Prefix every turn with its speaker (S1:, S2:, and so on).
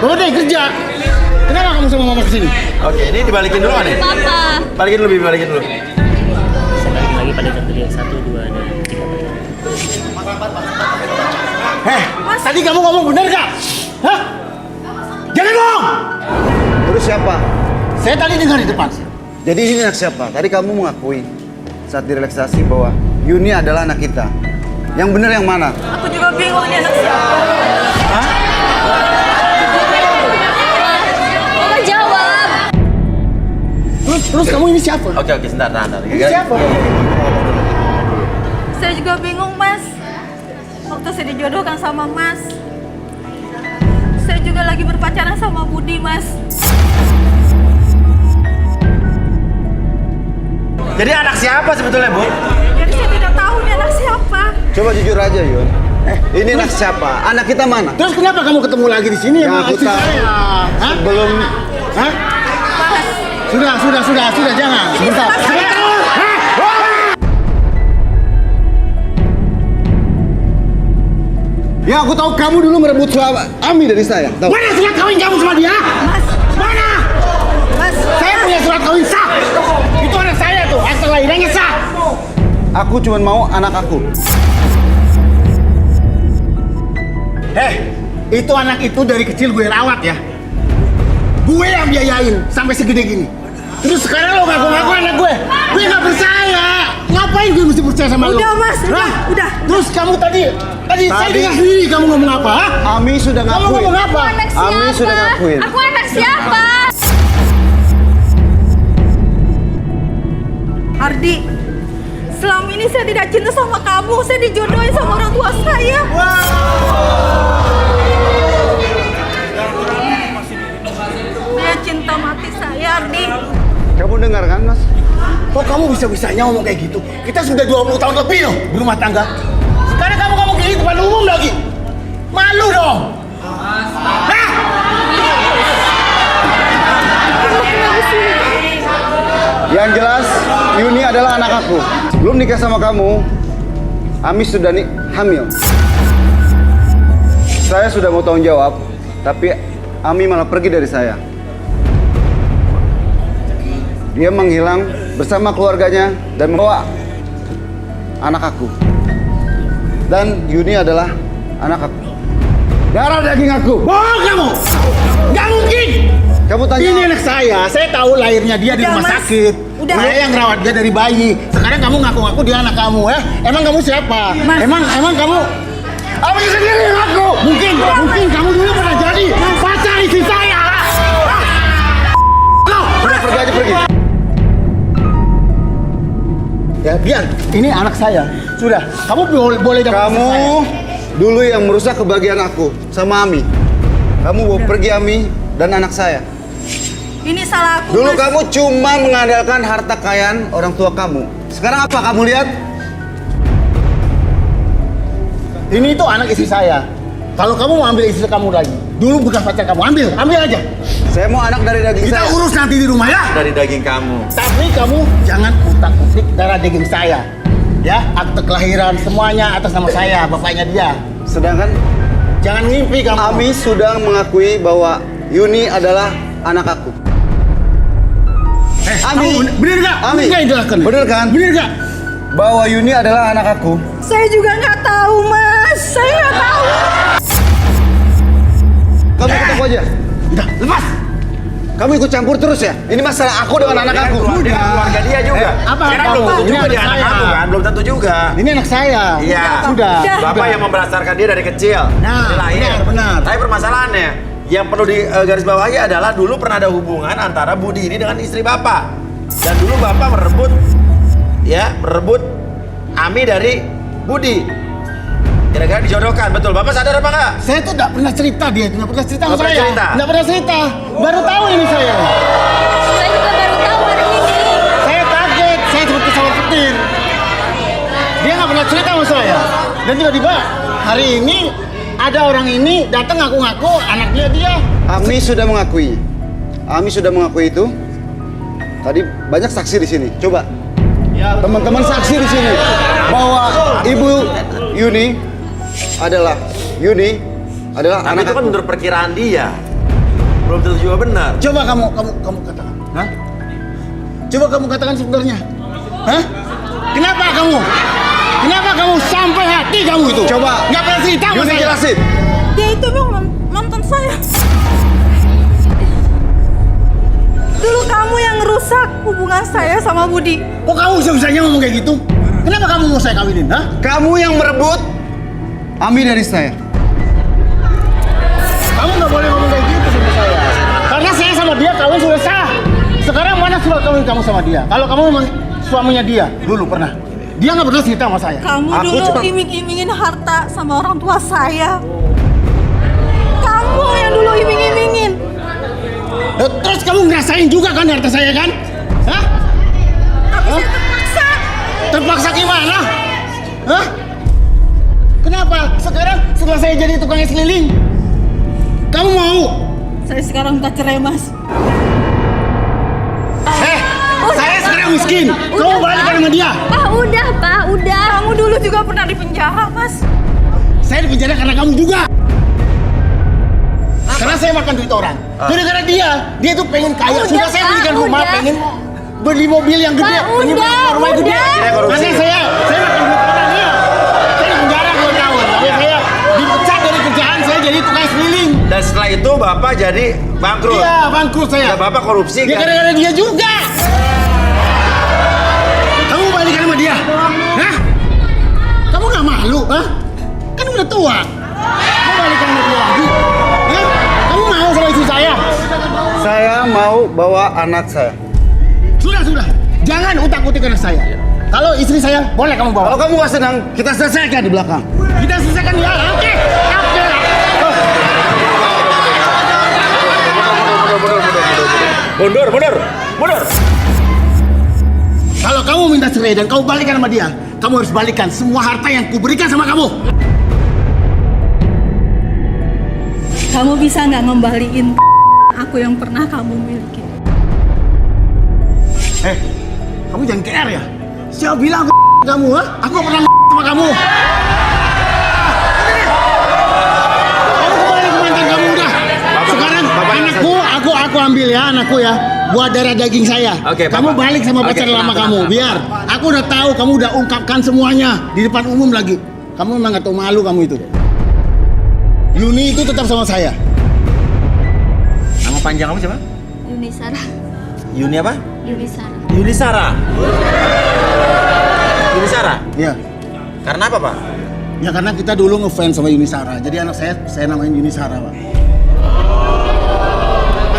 S1: Bapak udah kerja. Kenapa kamu sama mama kesini?
S2: Oke, ini dibalikin dulu nih.
S3: Papa.
S2: Balikin dulu, balikin dulu.
S4: Saya balikin lagi pada kartu dia 1, 2, dan 3.
S1: Tadi kamu ngomong bener gak? Hah? Jangan bohong!
S5: Terus siapa?
S1: Saya tadi dengar di depan.
S5: Jadi ini anak siapa? Tadi kamu mengakui saat direlaksasi bahwa Yuni adalah anak kita. Yang benar yang mana?
S3: Aku juga bingung ini anak siapa.
S5: Hah?
S3: Mama jawab.
S1: Terus kamu ini siapa?
S2: Oke, sebentar.
S1: Ini siapa?
S3: Saya juga bingung, Mas. Waktu saya dijodohkan sama Mas, saya juga lagi berpacaran sama Budi, Mas.
S2: Jadi anak siapa sebetulnya, Bu?
S3: Jadi saya tidak tahu ini anak siapa.
S5: Coba jujur aja, Yun. Ini anak siapa? Anak kita mana?
S1: Terus kenapa kamu ketemu lagi di sini?
S5: Ya,
S1: sama
S5: aku
S1: istri
S5: tahu.
S1: saya? Hah?
S5: Belum.
S1: Hah?
S3: Mas,
S1: Sudah, jangan. Sebentar.
S3: sama saya.
S5: Ya, aku tahu kamu dulu merebut suami Ami dari saya. Tahu?
S1: Mana surat kawin kamu sama dia?
S3: Mas,
S1: Mana?
S3: Mas,
S1: Saya punya surat kawin sah. Itu anak saya tuh, akte kelahirannya sah.
S5: Aku cuma mau anak aku.
S1: Itu anak itu dari kecil gue rawat ya. Gue yang biayain sampai segede gini. Terus sekarang lo ngaku-ngaku anak gue. Gue nggak percaya. Ngapain gue mesti percaya sama lo?
S3: Udah, Mas, udah.
S1: Terus kamu tadi saya dengar sendiri kamu ngomong apa? Hah?
S5: Ami sudah
S1: Kamu
S5: ngakuin.
S1: ngomong apa?
S3: anak siapa?
S5: Ami sudah ngakuin.
S3: Aku anak siapa? Ardi, selama ini saya tidak cinta sama kamu. Saya dijodohin sama orang tua saya. Dia cinta mati saya, Ardi.
S5: Kamu dengar kan, Mas?
S1: Kok kamu bisa-bisanya ngomong kayak gitu? Kita sudah 20 tahun lebih loh berumah tangga. Sekarang kamu ngomong kayak gitu depan umum lagi. Malu dong. Hah?
S5: Yang jelas, Yuni adalah anak aku. Belum nikah sama kamu, Ami sudah hamil. Saya sudah mau tanggung jawab, tapi Ami malah pergi dari saya. Dia menghilang bersama keluarganya dan membawa anak aku. Dan Yuni adalah anak aku. Darah daging aku.
S1: Bohong kamu. Gak mungkin.
S5: Kamu tanya.
S1: Ini anak saya tahu lahirnya dia di
S3: Udah,
S1: rumah
S3: Mas.
S1: sakit.
S3: Udah.
S1: Saya yang rawat dia dari bayi. Sekarang kamu ngaku-ngaku dia anak kamu, ya? Emang kamu siapa?
S3: Mas.
S1: Emang kamu apa sendiri aku? Mungkin kamu dulu pernah jadi pacar istri saya.
S5: Udah pergi aja pergi.
S1: Ya biar, ini anak saya. Sudah, kamu boleh dapat istri saya.
S5: Kamu dulu yang merusak kebahagiaan aku sama Ami. Kamu mau pergi Ami dan anak saya.
S3: Ini salah aku,
S5: Dulu
S3: Mas.
S5: kamu cuma mengandalkan harta kekayaan orang tua kamu. Sekarang apa kamu lihat?
S1: Ini itu anak istri saya. Kalau kamu mau ambil istri kamu lagi, dulu bukan pacar kamu, ambil aja.
S5: Saya mau anak dari daging
S1: Kita
S5: saya.
S1: urus nanti di rumah ya.
S2: Dari daging kamu.
S1: Tapi kamu jangan utak-utik darah daging saya. Ya, akte kelahiran semuanya atas nama saya, bapaknya dia.
S5: Sedangkan
S1: Jangan ngimpi kamu.
S5: Ami sudah mengakui bahwa Yuni adalah anak aku. Ami,
S1: kamu bener gak?
S5: Ami,
S1: Bener gak itu
S5: bener kan?
S1: Bener gak?
S5: Bahwa Yuni adalah anak aku.
S3: Saya juga nggak tahu, Mas. Saya nggak tahu.
S5: Kamu ikut aku aja.
S1: Udah, lepas.
S5: Kamu ikut campur terus ya? Ini masalah aku dengan anak aku.
S2: Keluarga dia juga.
S1: Apa
S2: Sekarang
S1: kamu?
S2: belum tentu
S1: Ini
S2: juga
S1: anak
S2: dia anak
S1: saya.
S2: kamu kan, belum tentu juga.
S1: Ini anak saya.
S2: Iya.
S1: Sudah.
S2: Bapak yang membesarkan dia dari kecil.
S1: Nah,
S2: Dia lahir.
S1: benar.
S2: Tapi permasalahannya yang perlu di garis bawahi adalah dulu pernah ada hubungan antara Budi ini dengan istri Bapak. Dan dulu Bapak merebut Ami dari Budi. Kira-kira dijodohkan, betul. Bapak sadar apa enggak?
S1: Saya tuh gak pernah cerita dia, nggak pernah cerita sama
S2: Nggak pernah
S1: saya.
S2: cerita?
S1: Nggak pernah cerita. Baru tahu ini saya.
S3: Saya juga baru tahu hari ini.
S1: Saya kaget, saya seperti pesawat petir. Dia nggak pernah cerita sama saya. Dan tiba-tiba hari ini ada orang ini datang ngaku-ngaku anaknya dia.
S5: Ami sudah mengakui. Ami sudah mengakui itu. Tadi banyak saksi di sini. Coba. Teman-teman saksi di sini bahwa Ibu Yuni adalah
S2: Tapi
S5: anak
S2: itu kan
S5: aku.
S2: menurut perkiraan dia. belum tentu juga benar.
S1: Coba kamu katakan. Hah? Coba kamu katakan sebenarnya. Hah? Kenapa kamu sampai hati kamu itu?
S5: Coba.
S1: Nggak pernah cerita sama
S5: Yuni
S1: saya.
S5: jelasin.
S3: Dia itu memang mantan saya. Dulu kamu yang rusak hubungan saya sama Budi.
S1: Kok kamu bisa-bisanya ngomong kayak gitu? Kenapa kamu mau saya kawinin? Hah?
S5: Kamu yang merebut Ami dari saya.
S1: Kamu nggak boleh ngomong kayak gitu sama saya. Karena saya sama dia kawin sudah sah. Sekarang mana surat kawin kamu sama dia? Kalau kamu memang suaminya dia, dulu pernah. Dia nggak pernah cerita sama saya.
S3: Kamu
S1: Aku
S3: dulu
S1: cuma-
S3: iming-imingin harta sama orang tua saya. Kamu yang dulu iming-imingin.
S1: Terus kamu ngerasain juga kan harta saya kan? Hah?
S3: Tapi saya terpaksa.
S1: Terpaksa gimana? Hah? Kenapa? Sekarang setelah saya jadi tukang es keliling, kamu mau?
S3: Saya sekarang minta cerai, Mas.
S1: Saya sekarang miskin. Kamu balik sama dia.
S3: Pak, udah, Pak, udah. Kamu dulu juga pernah di penjara, Mas.
S1: Saya di penjara karena kamu juga. Karena saya makan duit orang. Gara-gara dia tuh pengen kaya.
S3: Udah,
S1: Sudah saya
S3: Pak,
S1: belikan rumah,
S3: udah.
S1: pengen beli mobil yang gede,
S3: Pak,
S1: pengen beli
S3: udah,
S1: rumah yang gede.
S3: udah.
S2: Korupsi.
S1: Karena saya makan duit orang dia. Saya di penjara 2 tahun. Lalu saya dipecat dari kerjaan, saya jadi tukang es keliling.
S2: Dan setelah itu Bapak jadi bangkrut.
S1: Iya, bangkrut saya.
S2: Ya, Bapak korupsi
S1: Ya
S2: kan?
S1: gara-gara dia juga. Kamu balikan sama dia? Hah? Kamu nggak malu? Hah? Kan udah tua. Kamu balikan sama dia lagi? Hah? Kamu mau sama istri saya?
S5: Saya mau bawa anak saya.
S1: Sudah. Jangan utak-utik anak saya. Kalau istri saya, boleh kamu bawa.
S5: Kalau kamu gak senang, kita selesaikan di belakang.
S1: Kita selesaikan dia. Oke.
S2: Mundur.
S1: Kalau kamu minta cerai dan kamu balikan sama dia, kamu harus balikan semua harta yang kuberikan sama kamu.
S3: Kamu bisa nggak ngembaliin aku yang pernah kamu miliki?
S1: Kamu jangan GR ya. Siapa bilang aku kamu, ha? Aku pernah sama kamu. Kamu kembali ke mantan kamu udah. Sekarang anakku, aku ambil ya anakku ya. Buat darah daging saya.
S2: Oke,
S1: kamu
S2: Bapak.
S1: balik sama
S2: Oke,
S1: pacar lama
S2: tenang,
S1: kamu.
S2: tenang.
S1: Biar aku udah tahu kamu udah ungkapkan semuanya di depan umum lagi. Kamu memang gak tahu malu kamu itu. Yuni itu tetap sama saya.
S2: Nama panjang kamu siapa?
S6: Yunisara.
S2: Yuni apa?
S6: Yunisara.
S2: Yunisara. Yunisara?
S1: Ya.
S2: Karena apa, Pak?
S1: Ya karena kita dulu ngefans sama Yuni Sara. Jadi anak saya namain Yuni Sara, Pak.